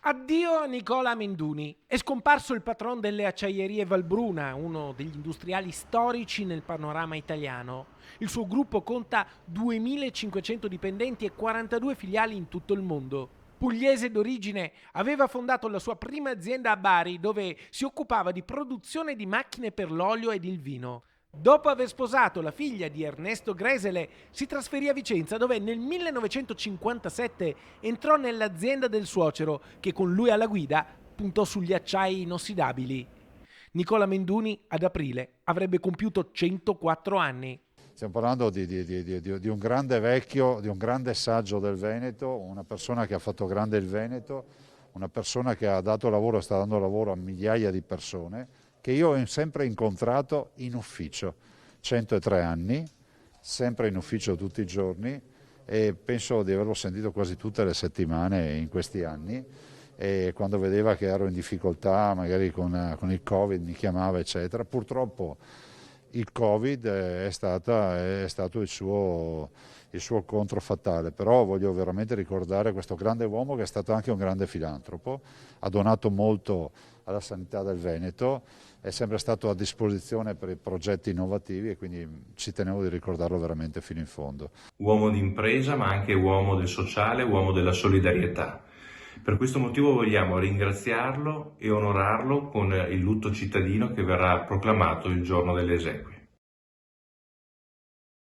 Addio a Nicola Amenduni. È scomparso il patron delle acciaierie Valbruna, uno degli industriali storici nel panorama italiano. Il suo gruppo conta 2500 dipendenti e 42 filiali in tutto il mondo. Pugliese d'origine, aveva fondato la sua prima azienda a Bari, dove si occupava di produzione di macchine per l'olio ed il vino. Dopo aver sposato la figlia di Ernesto Gresele, si trasferì a Vicenza, dove nel 1957 entrò nell'azienda del suocero, che con lui alla guida puntò sugli acciai inossidabili. Nicola Amenduni ad aprile avrebbe compiuto 104 anni. Stiamo parlando di un grande vecchio, di un grande saggio del Veneto, una persona che ha fatto grande il Veneto, una persona che ha dato lavoro e sta dando lavoro a migliaia di persone, che io ho sempre incontrato in ufficio, 103 anni, sempre in ufficio tutti i giorni, e penso di averlo sentito quasi tutte le settimane in questi anni, e quando vedeva che ero in difficoltà, magari con il Covid mi chiamava eccetera. Purtroppo il Covid è stato il suo contro fatale, però voglio veramente ricordare questo grande uomo che è stato anche un grande filantropo, ha donato molto alla sanità del Veneto, è sempre stato a disposizione per i progetti innovativi e quindi ci tenevo di ricordarlo veramente fino in fondo. Uomo di impresa, ma anche uomo del sociale, uomo della solidarietà. Per questo motivo vogliamo ringraziarlo e onorarlo con il lutto cittadino che verrà proclamato il giorno delle esequie.